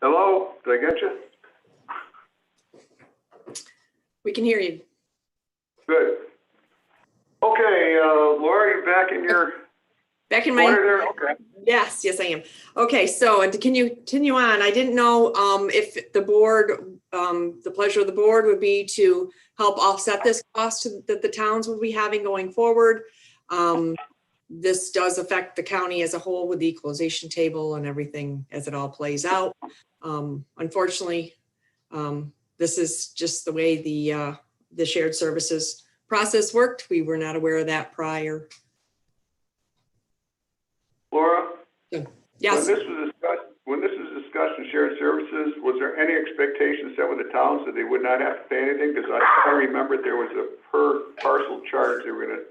Hello, did I get you? We can hear you. Good. Okay, Laura, you back in your Back in my corner there? Okay. Yes, I am. Okay, so and to continue on, I didn't know if the board, the pleasure of the board would be to help offset this cost that the towns would be having going forward. This does affect the county as a whole with the equalization table and everything as it all plays out. Unfortunately, this is just the way the shared services process worked. We were not aware of that prior. Laura? Yes. When this was discussed in shared services, was there any expectation set with the towns that they would not have to pay anything? Because I remember there was a per parcel charge they were going to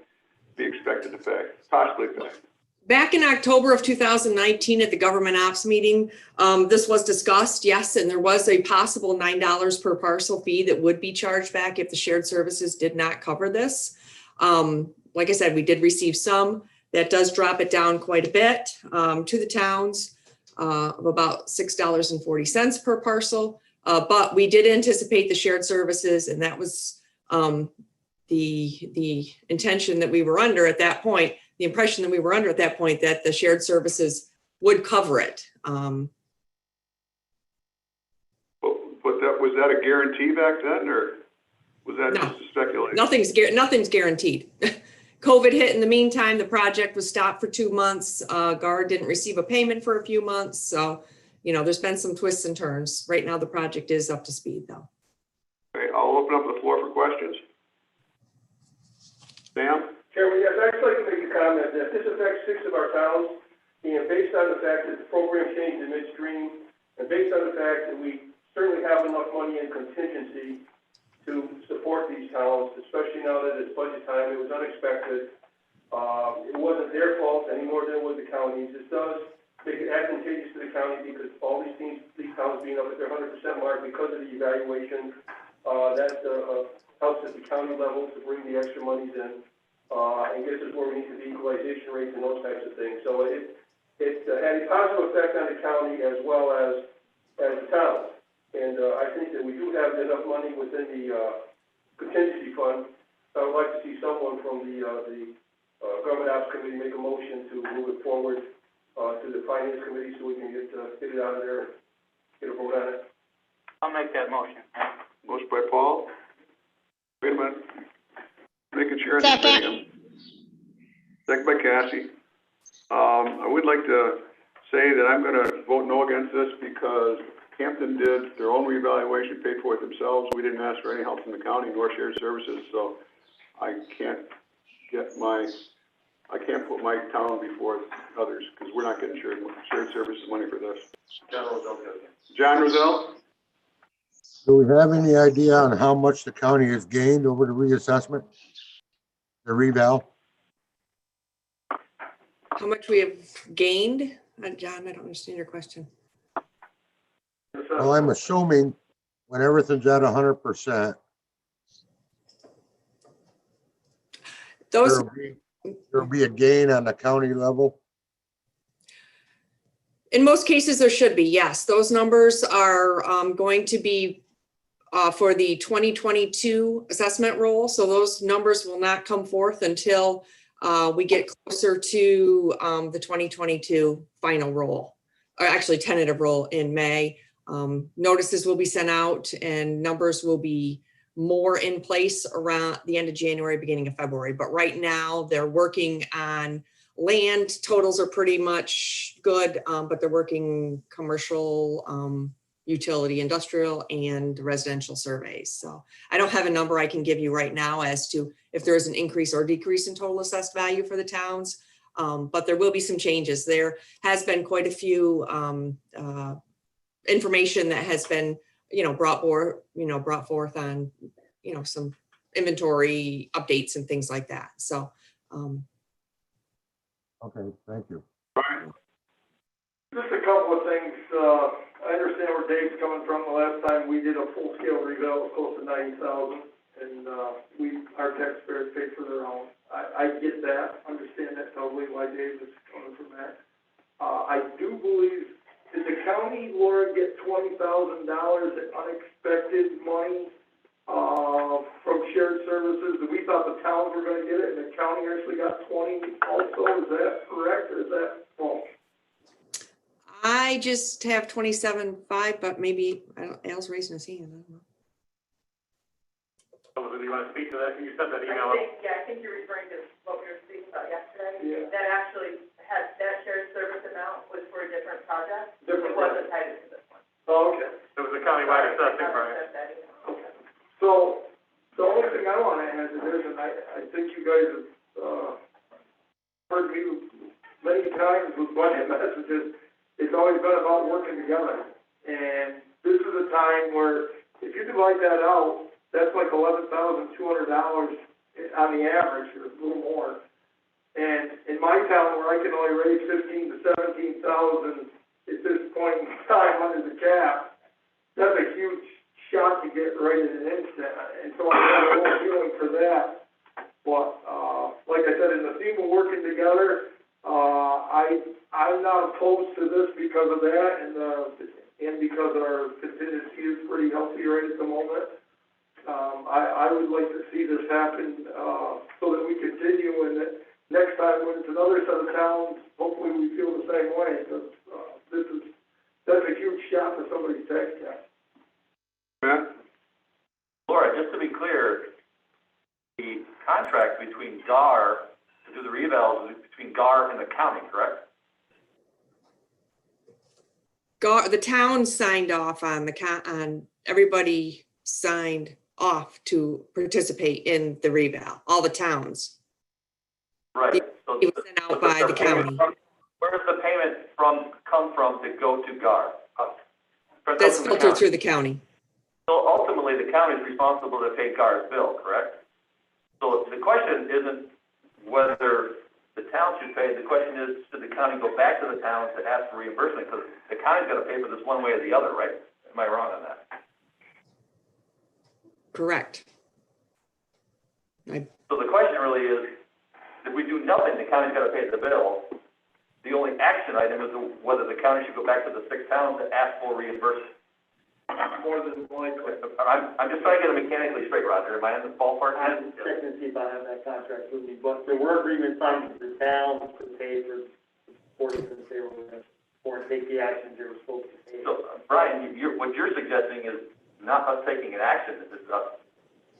be expected to pay, possibly pay. Back in October of 2019 at the government ops meeting, this was discussed, yes, and there was a possible $9 per parcel fee that would be charged back if the shared services did not cover this. Like I said, we did receive some. That does drop it down quite a bit to the towns of about $6.40 per parcel. But we did anticipate the shared services, and that was the intention that we were under at that point. The impression that we were under at that point that the shared services would cover it. But was that a guarantee back then, or was that just a speculation? Nothing's guaranteed. COVID hit in the meantime. The project was stopped for 2 months. GARD didn't receive a payment for a few months. So, there's been some twists and turns. Right now, the project is up to speed, though. Okay, I'll open up the floor for questions. Sam? Chairman, yes, I'd just like to make a comment that this affects 6 of our towns, and based on the fact that the program changed in midstream, and based on the fact that we certainly have enough money in contingency to support these towns, especially now that it's budget time. It was unexpected. It wasn't their fault any more than it was the county's. This does make it advantageous to the county because all these towns being up at their 100% mark because of the evaluation, that helps at the county level to bring the extra monies in and gets us where we need to be, equalization rates and those types of things. So it had a positive effect on the county as well as the towns. And I think that we do have enough money within the contingency fund. So I would like to see someone from the Government Ops Committee make a motion to move it forward to the Finance Committee so we can get it out of there and get a vote on it. I'll make that motion. Motion by Paul. Wait a minute. Making sure. Second. Second by Cassie. I would like to say that I'm going to vote no against this because Hampton did their own reevaluation, paid for it themselves. We didn't ask for any help from the county nor shared services, so I can't put my town before others because we're not getting shared services money for this. John Rozelle? Do we have any idea on how much the county has gained over the reassessment, the reval? How much we have gained? John, I don't understand your question. Well, I'm assuming when everything's at 100%, there'll be a gain on the county level. In most cases, there should be, yes. Those numbers are going to be for the 2022 assessment roll. So those numbers will not come forth until we get closer to the 2022 final roll, or actually tentative roll in May. Notices will be sent out and numbers will be more in place around the end of January, beginning of February. But right now they're working on land. Totals are pretty much good, but they're working commercial, utility, industrial, and residential surveys. So I don't have a number I can give you right now as to if there is an increase or decrease in total assessed value for the towns, but there will be some changes. There has been quite a few information that has been, brought forth on, some inventory updates and things like that. So, Okay, thank you. Just a couple of things. I understand where Dave's coming from. The last time we did a full-scale reval, it was close to $90,000, and our taxpayers paid for their own. I get that, understand that totally, why Dave is coming from that. I do believe did the county, Laura, get $20,000 in unexpected money, from shared services? And we thought the towns were gonna get it, and the county actually got 20 also, is that correct, or is that false? I just have 27.5, but maybe, Al's raising his hand, I don't know. Do you want to speak to that? You sent that email. I think you're referring to what we were speaking about yesterday. Yeah. That actually had, that shared service amount was for a different project. Different It wasn't tied into this one. Oh, okay. It was a countywide assessing, right? Okay. So, the only thing I wanna add to this, and I think you guys have, heard me many times with budget messages, it's always been about working together. And this is a time where, if you divide that out, that's like $11,200 on the average, or a little more. And in my town, where I can only raise 15 to 17,000 at this point in time under the cap, that's a huge shot to get right in an instant. And so I have a little feeling for that. But, like I said, in the theme of working together, I'm not opposed to this because of that, and because our contingency is pretty healthy right at the moment. I would like to see this happen, so that we continue, and that next time when it's another set of towns, hopefully we feel the same way, because, that's a huge shot for somebody's tax cap. Matt? Laura, just to be clear, the contract between GAR to do the revals is between GAR and the county, correct? The town signed off on on everybody signed off to participate in the reval, all the towns. Right. So It was sent out by the county. Where does the payment come from to go to GAR? That's filtered through the county. So ultimately, the county is responsible to pay GAR's bill, correct? So the question isn't whether the town should pay, the question is, should the county go back to the town to ask for reimbursement? Because the county's got to pay for this one way or the other, right? Am I wrong on that? Correct. So the question really is, if we do nothing, the county's got to pay the bill. The only action item is whether the county should go back to the 6 towns to ask for reimbursement. More than likely. I'm just trying to get it mechanically straight, Roger. Am I in the ballpark? I'm checking to see if I have that contract with me, but there were agreements signed with the town to pay for supporting since they were going to take the actions they were supposed to take. So, Brian, what you're suggesting is not us taking an action, it's us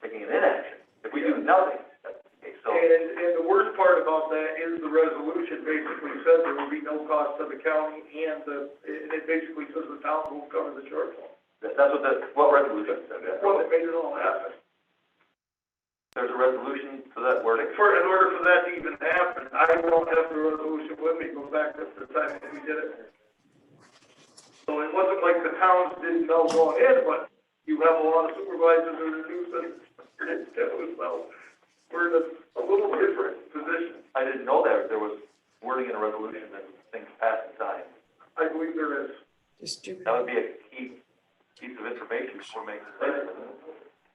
taking an inaction. If we do nothing, that's okay. So, And the worst part about that is the resolution basically says there will be no cost to the county, and it basically says the town will cover the shortfall. that's what resolution said. Well, it made it all happen. There's a resolution to that wording. In order for that to even happen, I don't have the resolution with me, go back to the time that we did it. So it wasn't like the towns didn't know going in, but you have a lot of supervisors that are new since so we're in a little different position. I didn't know that there was wording in a resolution that things pass in time. I believe there is. Distribute. That would be a key piece of information before making a decision.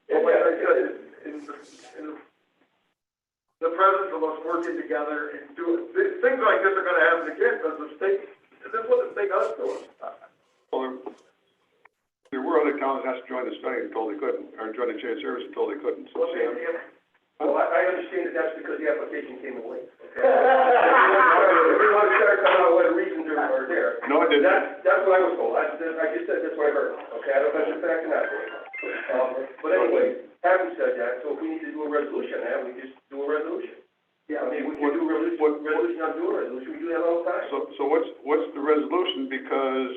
And like I said, in the presence of us working together and doing, things like this are gonna happen again, because the state, this is what the state does to us. Well, there were other towns that asked to join the study and told they couldn't, or join the shared service and told they couldn't. So, Well, I understand that that's because the application came late, okay? We want to start talking about what the reasons are there. No, it didn't. That's what I was told, I just said, that's what I heard, okay, I don't know if it's fact or not. But anyway, having said that, so if we need to do a resolution on that, we just do a resolution. Yeah, I mean, we can do a resolution on doing a resolution, we do that all the time. So what's the resolution? Because,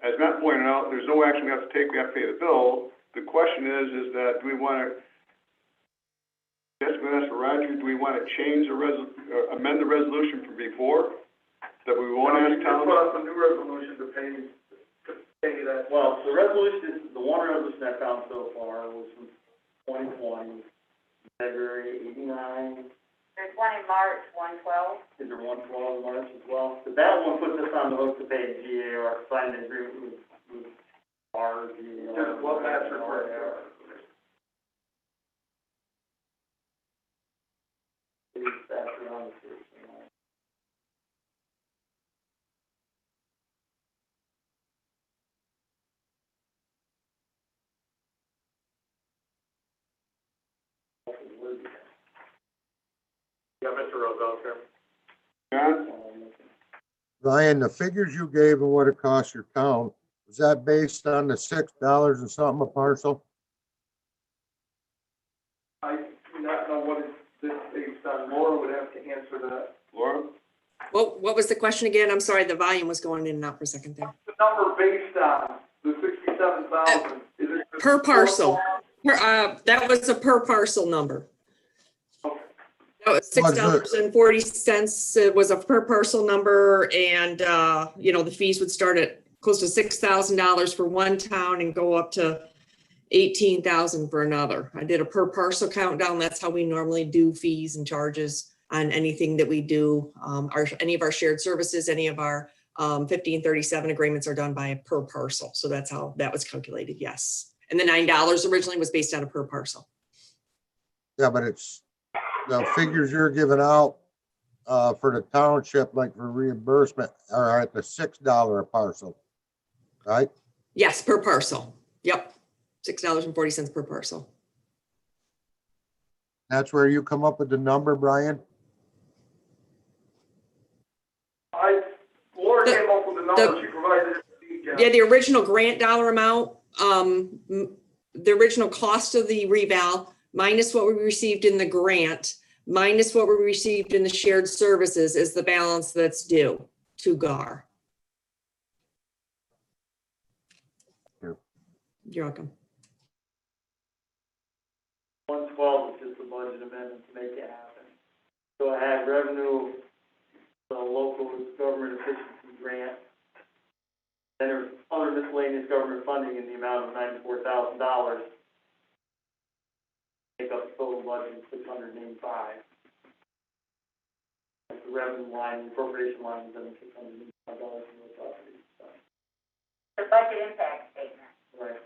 as Matt pointed out, there's no action we have to take, we have to pay the bill. The question is that do we want to, Jessica asked for Roger, do we want to change amend the resolution from before? That we won't ask towns? Put up a new resolution to pay that. Well, the resolution, the one resolution I found so far was from 2020, February 89. There's one in March, 112. Is there 112 in March as well? But that one puts us on the hook to pay GAR, sign an agreement with our GAR. Just what that's required. That's around the first. Yeah, Mr. Rozell, here. John? Ryan, the figures you gave and what it costs your town, was that based on the $6 and something a parcel? I do not know what it's based on. Laura would have to answer that. Laura? What was the question again? I'm sorry, the volume was going in and out for a second there. The number based on, the 67,000, is it? Per parcel. That was a per parcel number. That was $6.40. It was a per parcel number, and the fees would start at close to $6,000 for one town and go up to $18,000 for another. I did a per parcel countdown. That's how we normally do fees and charges on anything that we do. Any of our shared services, any of our 1537 agreements are done by a per parcel. So that's how that was calculated. Yes. And the $9 originally was based on a per parcel. Yeah, but it's the figures you're giving out for the township, like for reimbursement, are at the $6 a parcel, right? Yes, per parcel. Yep. $6.40 per parcel. That's where you come up with the number, Brian? Laura came up with the number, she provided it. Yeah, the original grant dollar amount, the original cost of the reval minus what we received in the grant, minus what we received in the shared services is the balance that's due to GAR. Sure. You're welcome. 112 is just a budget amendment to make it happen. So I had revenue, the local government efficiency grant. Then there's other miscellaneous government funding in the amount of $94,000. Make up the total budget of $685. That's the revenue line, the appropriation line is under $685 in the property. The budget impact statement. Right.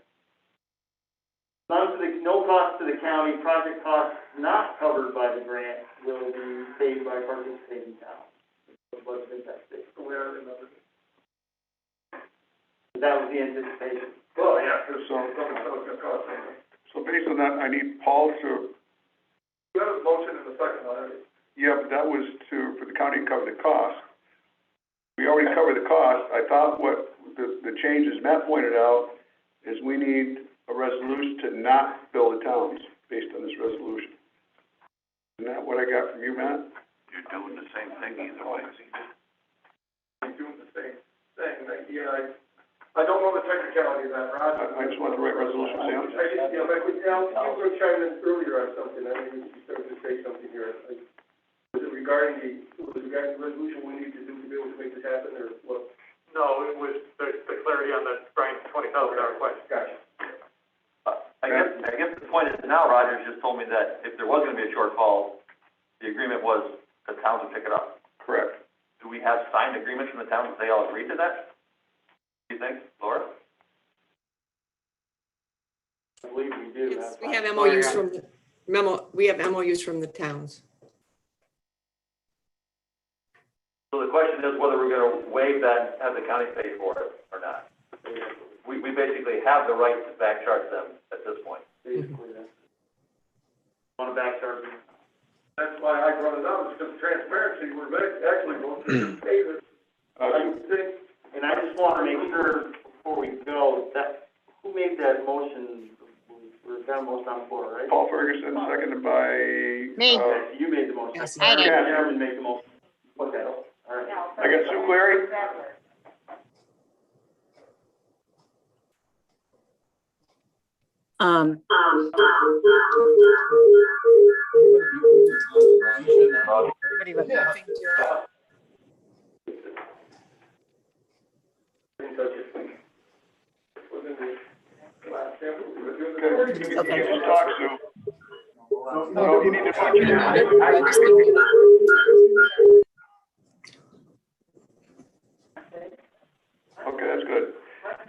No cost to the county, project costs not covered by the grant will be paid by participating towns. That was the anticipation. Well, yeah, because So based on that, I need Paul to, we have a motion in the second already. yeah, but that was for the county to cover the cost. We already covered the cost. I thought what the changes Matt pointed out is we need a resolution to not bill the towns based on this resolution. Isn't that what I got from you, Matt? You're doing the same thing either way. I'm doing the same thing, I don't know the technicality of that, Roger. I just want the right resolution, Sam. If I could, Al, you were chiming in earlier on something, I think you started to say something here. Was it regarding the resolution we need to do to be able to make this happen, or what? No, it was the clarity on the Brian's $20,000 question. Gotcha. I guess the point is now Roger just told me that if there was gonna be a shortfall, the agreement was the towns would pick it up. Correct. Do we have signed agreements from the towns that they all agreed to that? Do you think, Laura? I believe we do. Yes, we have MOUs we have MOUs from the towns. So the question is whether we're gonna waive that, have the county pay for it or not. We basically have the right to back charge them at this point. Basically, that's. Want to back charge them? That's why I brought it up, because transparency, we're actually going to pay this. I think, And I just want to make sure before we go, that, who made that motion? We're down most on the floor, right? Paul Ferguson, seconded by. Me. Okay, you made the motion. Yes, I did. Chairman made the motion. Okay, all right. I got Sue Clary. Everybody but me. Okay. You can talk, Sue. No, you need to talk. Okay, that's good.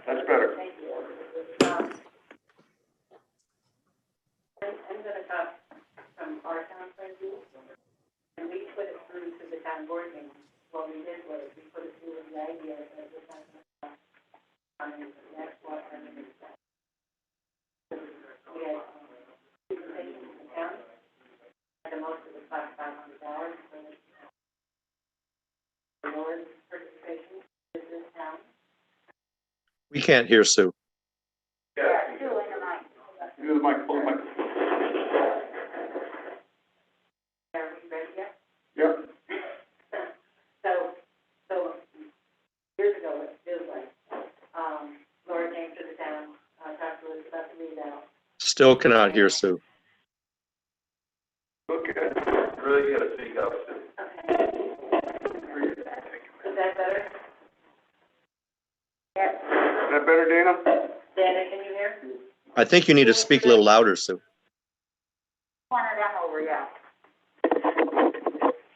That's better. I'm gonna talk from our town point of view, and we put it through to the town board meeting. What we did was we put it through with the idea that we're talking about on the next one, and then we had presentation from the town, We can't hear Sue. Yeah, Sue and the mic. Use the mic, pull the mic. Are we ready yet? Yep. So, years ago, it feels like, Laura came to the town, talked to us about the revale. Still cannot hear Sue. Okay. Really gotta speak up. Okay. Is that better? Yeah. Is that better, Dana? Dana, can you hear? I think you need to speak a little louder, Sue. Want her down over, yeah.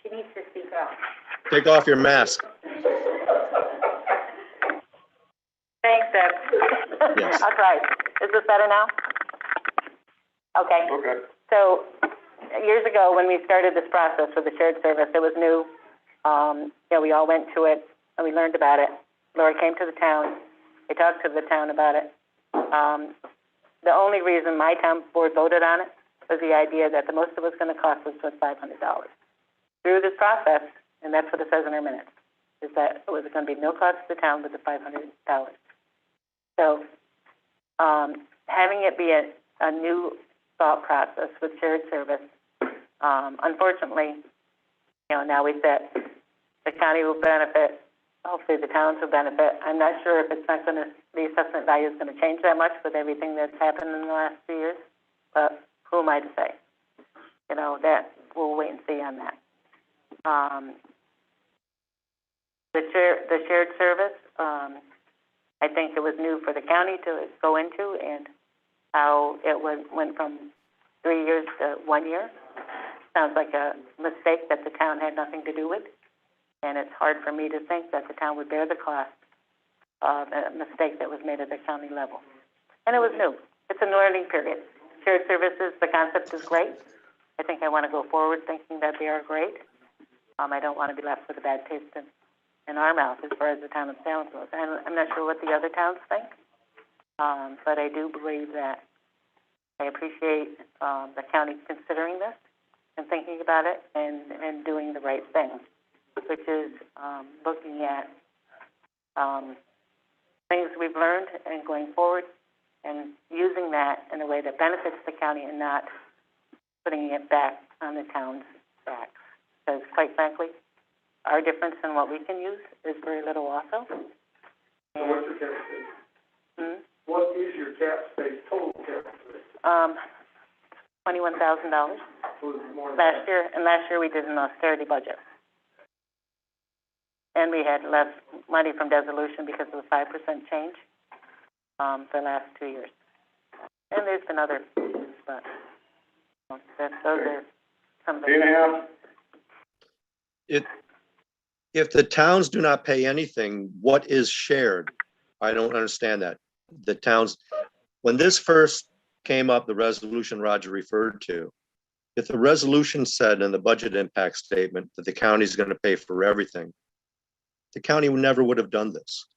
She needs to speak up. Take off your mask. Thanks, Deb. Yes. I'll try. Is this better now? Okay. Okay. So, years ago, when we started this process with the shared service, it was new. We all went to it, and we learned about it. Laura came to the town. We talked to the town about it. The only reason my town board voted on it was the idea that the most it was going to cost us was $500. Through this process, and that's what it says in our minutes, is that it was going to be no cost to the town but the $500. So, having it be a new thought process with shared service, unfortunately, now we said the county will benefit, hopefully the towns will benefit. I'm not sure if it's not going to, the assessment value is going to change that much with everything that's happened in the last 2 years, but who am I to say? That we'll wait and see on that. The shared service, I think it was new for the county to go into, and how it went from 3 years to 1 year. Sounds like a mistake that the town had nothing to do with, and it's hard for me to think that the town would bear the cost of a mistake that was made at the county level. And it was new. It's a learning period. Shared services, the concept is great. I think I want to go forward thinking that they are great. I don't want to be left with a bad taste in our mouth as far as the town of Salem goes. I'm not sure what the other towns think, but I do believe that I appreciate the county considering this and thinking about it and doing the right thing, which is looking at things we've learned and going forward and using that in a way that benefits the county and not putting it back on the town's backs. Because quite frankly, our difference in what we can use is very little also. So what's your cap space? What is your cap space, total cap space? $21,000 last year, and last year we did an austerity budget. And we had less money from dissolution because of the 5% change the last 2 years. And there's been other, but those are some of the... 8.5? If the towns do not pay anything, what is shared? I don't understand that. The towns, when this first came up, the resolution Roger referred to, if the resolution said in the budget impact statement that the county is going to pay for everything, the county never would have done this.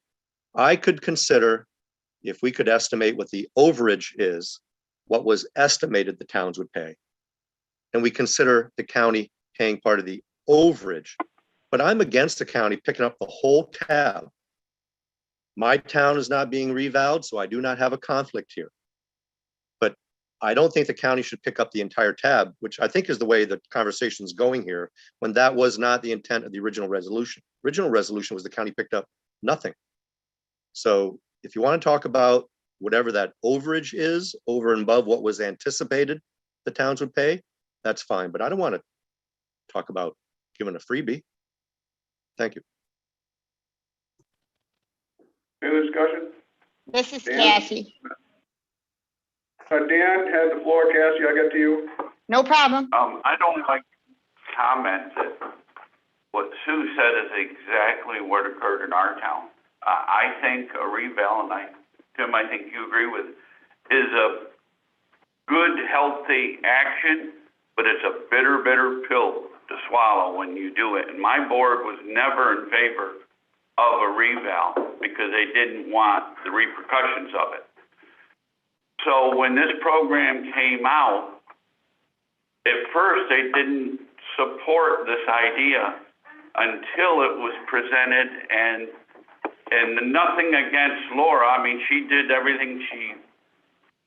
I could consider, if we could estimate what the overage is, what was estimated the towns would pay. And we consider the county paying part of the overage. But I'm against the county picking up the whole tab. My town is not being revaled, so I do not have a conflict here. But I don't think the county should pick up the entire tab, which I think is the way the conversation is going here, when that was not the intent of the original resolution. Original resolution was the county picked up nothing. So if you want to talk about whatever that overage is over and above what was anticipated the towns would pay, that's fine. But I don't want to talk about giving a freebie. Thank you. Any other discussion? This is Dan? Cassie. Dan has the floor. Cassie, I got to you. No problem. I'd only like to comment that what Sue said is exactly what occurred in our town. I think a reval, and Tim, I think you agree with, is a good, healthy action, but it's a bitter, bitter pill to swallow when you do it. And my board was never in favor of a reval because they didn't want the repercussions of it. So when this program came out, at first they didn't support this idea until it was presented and And nothing against Laura, I mean, she did everything she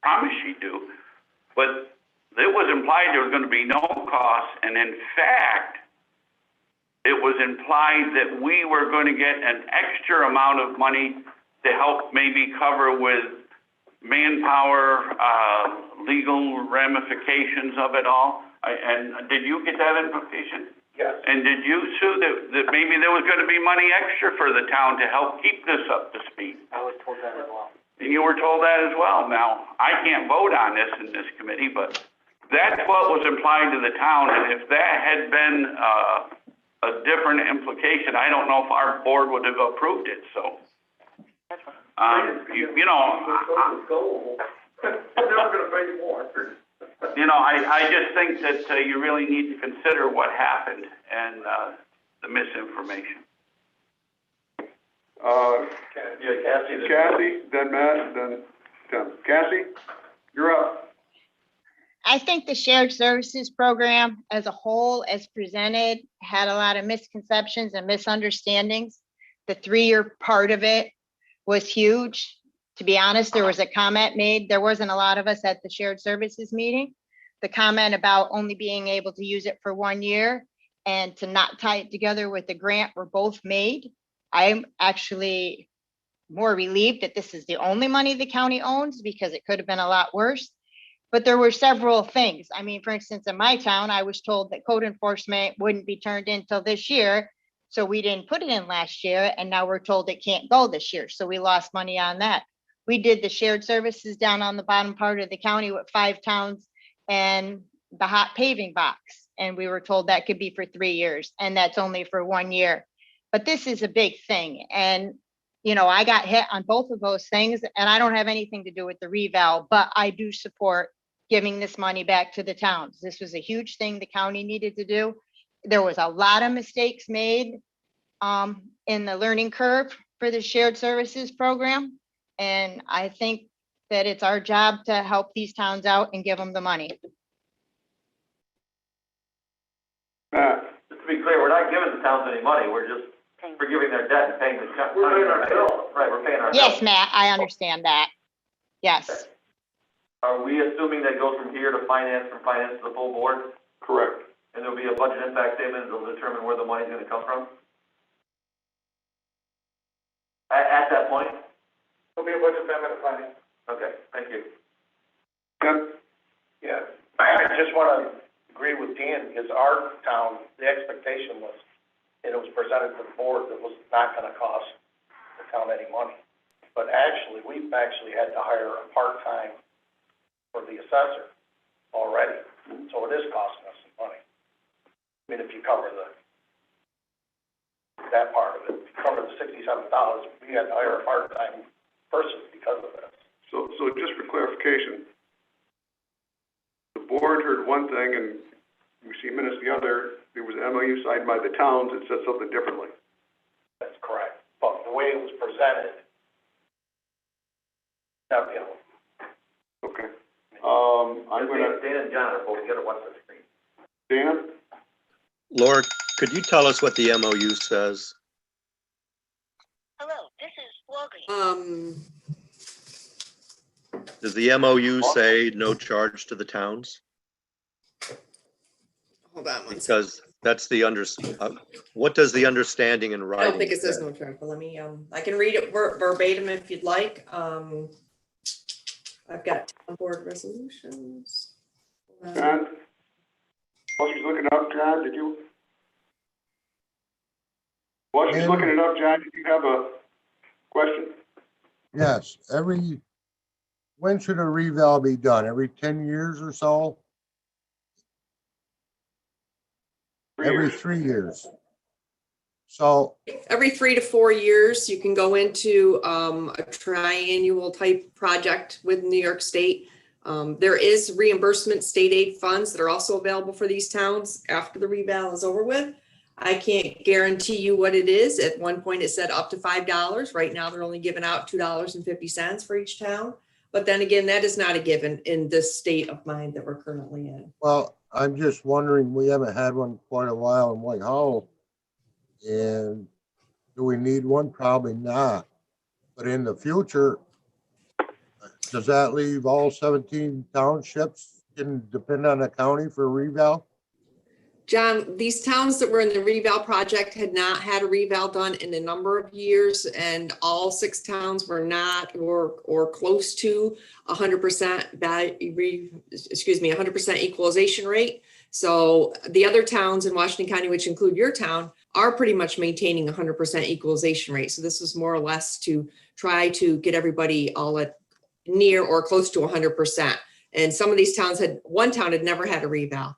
promised she'd do. But it was implied there was gonna be no cost, and in fact, it was implied that we were gonna get an extra amount of money to help maybe cover with manpower, legal ramifications of it all. And did you get that implication? Yes. And did you, Sue, that maybe there was gonna be money extra for the town to help keep this up to speed? I was told that as well. And you were told that as well. Now, I can't vote on this in this committee, but that's what was implied to the town, and if that had been, a different implication, I don't know if our board would have approved it, so. You know, I'm never gonna pay you more. you know, I just think that, you really need to consider what happened and, the misinformation. Kathy, then Matt, then Tim. Cassie, you're up. I think the shared services program as a whole, as presented, had a lot of misconceptions and misunderstandings. The 3-year part of it was huge. To be honest, there was a comment made. There wasn't a lot of us at the shared services meeting. The comment about only being able to use it for 1 year and to not tie it together with the grant were both made. I'm actually more relieved that this is the only money the county owns because it could have been a lot worse. But there were several things. I mean, for instance, in my town, I was told that code enforcement wouldn't be turned in till this year. So we didn't put it in last year, and now we're told it can't go this year. So we lost money on that. We did the shared services down on the bottom part of the county with 5 towns and the hot paving box. And we were told that could be for 3 years, and that's only for 1 year. But this is a big thing. And, you know, I got hit on both of those things, and I don't have anything to do with the reval, but I do support giving this money back to the towns. This was a huge thing the county needed to do. There was a lot of mistakes made in the learning curve for the shared services program. And I think that it's our job to help these towns out and give them the money. Matt, Just to be clear, we're not giving the towns any money, we're just forgiving their debt and paying the county. We're paying our bill. Right, we're paying our bill. Yes, Matt, I understand that. Yes. Are we assuming that goes from here to finance, from finance to the full board? correct. And there'll be a budget impact statement that'll determine where the money's gonna come from? At that point? There'll be a budget amendment planning. Okay, thank you. Tim? Yeah, I just wanna agree with Dan, because our town, the expectation was, and it was presented to the board, that was not gonna cost the town any money. But actually, we've actually had to hire a part-time for the assessor already, so it is costing us some money. I mean, if you cover that part of it, if you cover the $67,000, we had to hire a part-time person because of this. So just for clarification, the board heard one thing and we see minutes the other. There was an MOU signed by the towns that said something differently. That's correct, but the way it was presented, now, you know, Okay. I'm gonna, Dan and John are both together, watch the screen. Dan? Laura, could you tell us what the MOU says? Hello, this is Walgreens. Does the MOU say no charge to the towns? Hold on one second. Because that's the what does the understanding in I writing? don't think it says say? no charge, but let me, I can read it verbatim if you'd like. I've got town board resolutions. John? While she's looking it up, John, did you? While she's looking it up, John, did you have a question? Yes, when should a reval be done? Every 10 years or so? Every 3 years. So, Every 3 to 4 years, you can go into a triannual type project with New York State. There is reimbursement state aid funds that are also available for these towns after the reval is over with. I can't guarantee you what it is. At one point, it said up to $5. Right now, they're only giving out $2.50 for each town. But then again, that is not a given in this state of mind that we're currently in. well, I'm just wondering, we haven't had one quite a while in White Hall. And do we need one? Probably not. But in the future, does that leave all 17 townships can depend on the county for reval? John, these towns that were in the reval project had not had a reval done in a number of years, and all 6 towns were not or close to 100% 100% equalization rate. So the other towns in Washington County, which include your town, are pretty much maintaining 100% equalization rate. So this was more or less to try to get everybody all at near or close to 100%. And some of these towns one town had never had a reval.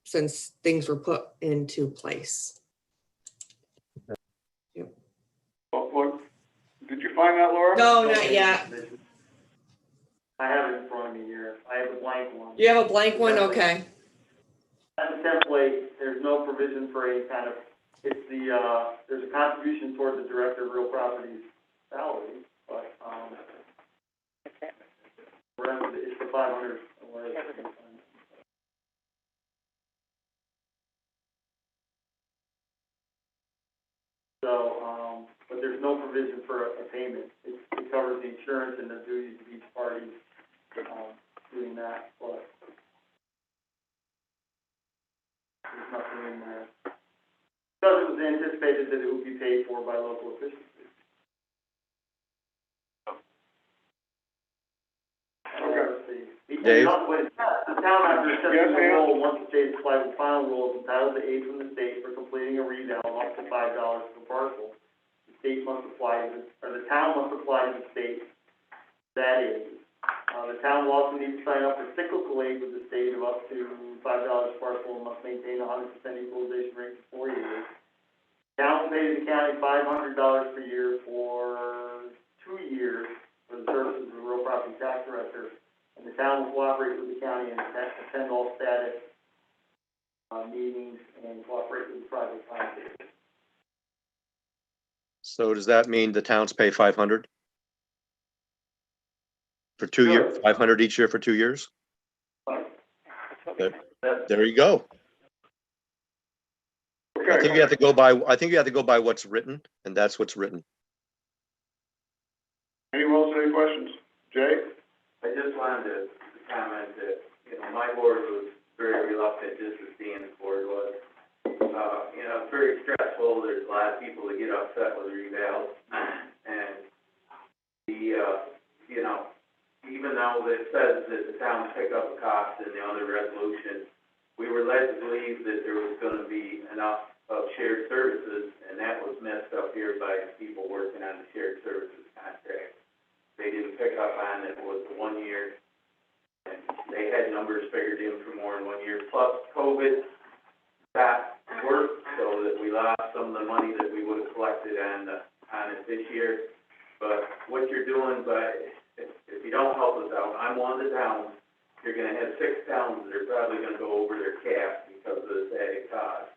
Since things were put into place. Well, did you find that, Laura? No, not yet. I have it in front of me here. I have a blank one. You have a blank one? Okay. As a template, there's no provision for any kind of, it's the, there's a contribution towards the director of real property's salary, but, the rest of it is the 500. So, but there's no provision for a payment. It covers the insurance and the duties of each party, doing that, but there's nothing in there. Because it was anticipated that it would be paid for by local officials. Dave? The town after setting the rule, once the state applies the final rule, is entitled to aid from the state for completing a reval of up to $5 per parcel. The state must apply, or the town must apply to the state that aid. The town will also need to sign up for cyclical aid with the state of up to $5 per parcel and must maintain 100% equalization rate for 4 years. The town will pay the county $500 per year for 2 years for the services of the real property tax director. And the town will cooperate with the county and attend all status meetings and cooperate with the private contractors. So does that mean the towns pay 500? For 2 years, 500 each year for 2 years? There you go. Okay. I think you have to go by what's written, and that's what's written. Anyone else have any questions? Jay? I just wanted to comment that, my board was very reluctant, just as Dan's board was. It's very stressful, there's a lot of people that get upset with revals, and even though it says that the town pick up a cost in the other resolution, we were led to believe that there was gonna be enough of shared services, and that was messed up here by the people working on the shared services contract. They didn't pick up on it was the 1 year, and they had numbers figured in for more than 1 year, plus COVID stopped work, so that we lost some of the money that we would have collected on it this year. But what you're doing, if you don't help us out, I'm one of the towns, you're gonna have 6 towns that are probably gonna go over their cap because of this added cost.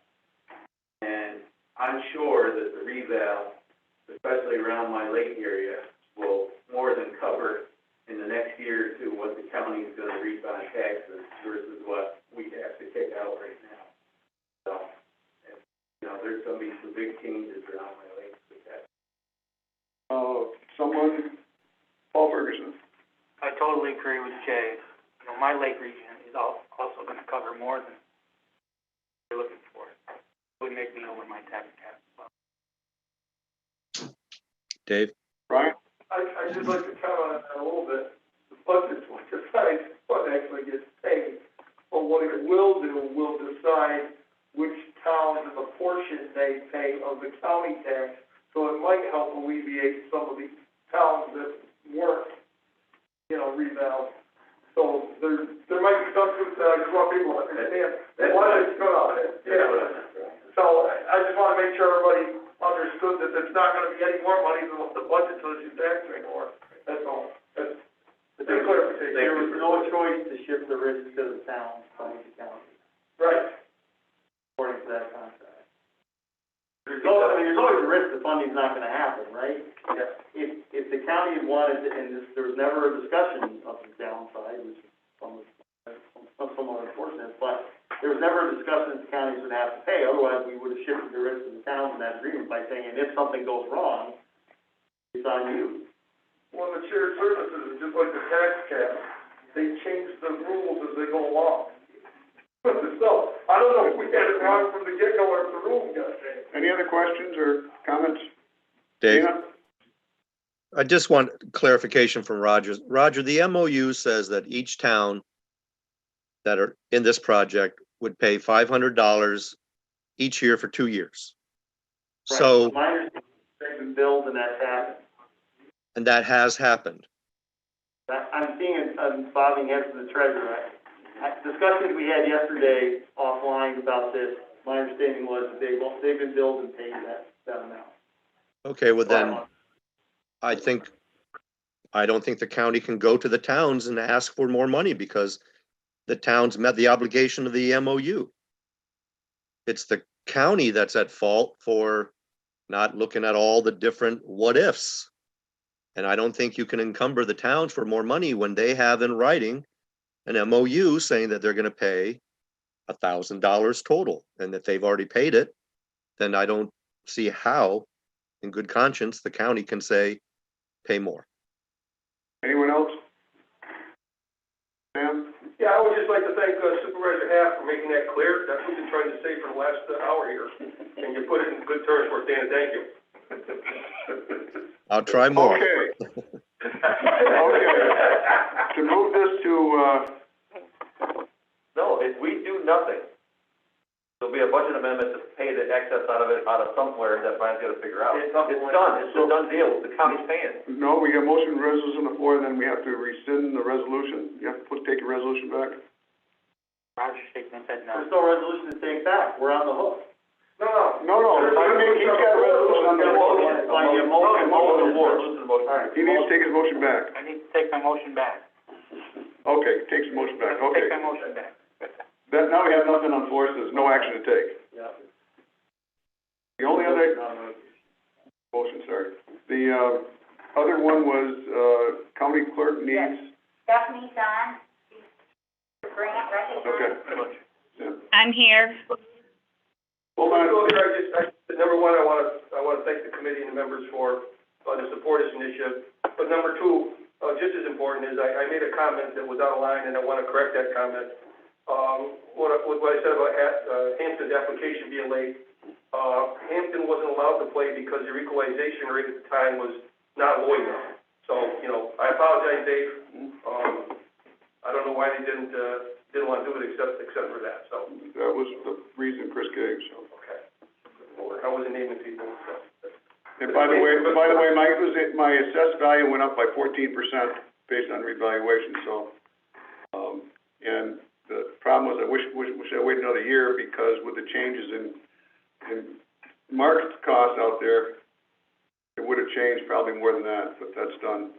And I'm sure that the reval, especially around my lake area, will more than cover in the next year or two what the county is gonna reap on taxes versus what we have to take out right now. So, there's gonna be some big changes around my lake with that. Someone, Paul Ferguson. I totally agree with Jay. My lake region is also gonna cover more than they're looking for. It would make me over my tax cap. Dave? Brian? I'd just like to comment on that a little bit. The budget's what decides what actually gets paid. But what it will do, will decide which towns and the portion they pay of the county tax. So it might help alleviate some of the towns that weren't, reval. So there might be some truth that I just want people to understand. Why it's good on it. Yeah. So I just want to make sure everybody understood that there's not going to be any more money than what the budget tells you tax anymore. That's all. That's a clarification. There was no choice to shift the risk to the town, from the county, Right. according to that contract. There's always a risk the funding's not gonna happen, right? Yeah. If the county had wanted, there was never a discussion of the downside, which is somewhat unfortunate, but there was never a discussion that the counties would have to pay, otherwise we would have shifted the risk to the towns in that agreement by saying, and if something goes wrong, it's on you. Well, the shared services is just like the tax cap, they change the rules as they go along. So, I don't know if we had it wrong from the get-go or if the rules got changed. Any other questions or comments? Dave, Dana? I just want clarification from Roger. Roger, the MOU says that each town that are in this project would pay $500 each year for 2 years. So, My understanding, they've been billed and that's happened. and that has happened. I'm seeing it, bobbing heads to the treasurer. Discussions we had yesterday offline about this, my understanding was that they've been billed and paid that amount. Okay, well then, I don't think the county can go to the towns and ask for more money because the towns met the obligation of the MOU. It's the county that's at fault for not looking at all the different what ifs. And I don't think you can encumber the towns for more money when they have in writing an MOU saying that they're gonna pay $1,000 total. And if they've already paid it, then I don't see how, in good conscience, the county can say, pay more. Anyone else? Sam? Yeah, I would just like to thank Supervisor Haff for making that clear. That's what we've been trying to say for the last hour here. And you put it in good terms for it, Dan, thank you. I'll try more. Okay. Okay. To move this to, No, if we do nothing, there'll be a budget amendment to pay the excess out of somewhere that Brian's gotta figure out. It's done, it's a done deal, the county's paying. no, we got motion and resolution on the floor, and then we have to rescind the resolution. You have to take your resolution back. Roger shaking his head no. There's no resolution to take back, we're on the hook. No, I mean, he's got a resolution on the floor. He needs to take his motion back. I need to take my motion back. Okay, takes the motion back, okay. Take my motion back. Now we have nothing on the floor, so there's no action to take. Yeah. The only other, motion, sorry. The, other one was, county clerk needs, Stephanie's on, grant recognized. okay. Yeah. I'm here. Hold on. Number one, I wanna thank the committee and the members for, the support of this initiative. But number two, just as important is, I made a comment that was out of line, and I wanna correct that comment. What I said about, Hampton's application being late, Hampton wasn't allowed to play because their equalization rate at the time was not low enough. So, I apologize, Dave. I don't know why they didn't want to do it except for that, so. That was the reason Chris gave, so. Okay. I wasn't naming people, so. And by the way, my assessed value went up by 14% based on revaluation, so, and the problem was I wish I waited another year because with the changes in market costs out there, it would have changed probably more than that, but that's done.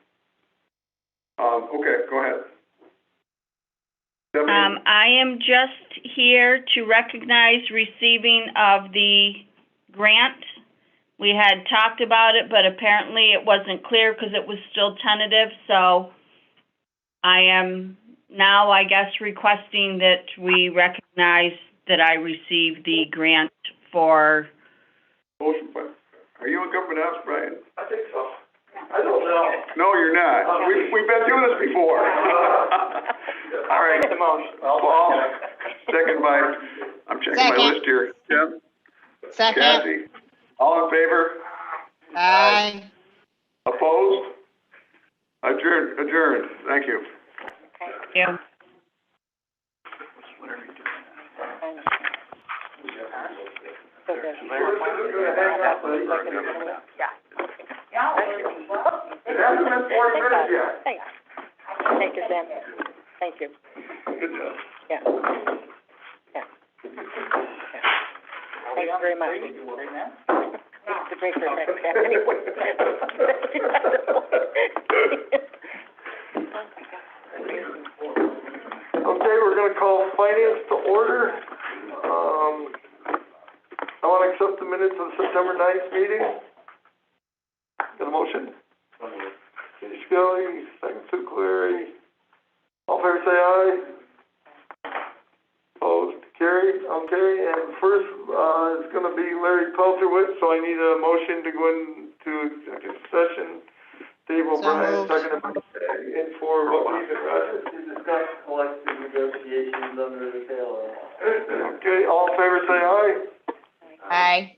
Okay, go ahead. Stephanie? I am just here to recognize receiving of the grant. We had talked about it, but apparently it wasn't clear because it was still tentative, so I am now, I guess, requesting that we recognize that I received the grant for... Motion, are you in government house, Brian? I think so. I don't know. No, you're not. We've been through this before. All right. Make the motion. Paul, second by, I'm checking my Second. list here. Tim? Second. Kathy? All in favor? Aye. Opposed? Adjourned. Thank you. Yeah. It hasn't been 40 minutes yet. Thank you, Sam. Thank you. Good job. Yeah. Yeah. Thank you very much. To drink for a second. Okay, we're gonna call finance to order. I wanna accept the minutes of the September 9th meeting. Got a motion? Scully, second Sue Cleary. All in favor, say aye. Opposed, carried, okay, and first, is gonna be Larry Pelterwitz, so I need a motion to go into executive session Dave So O'Brien, moved. seconded by, in for, what was it, Roger? To discuss collective negotiations under the tail. Okay, all in favor, say aye. Aye.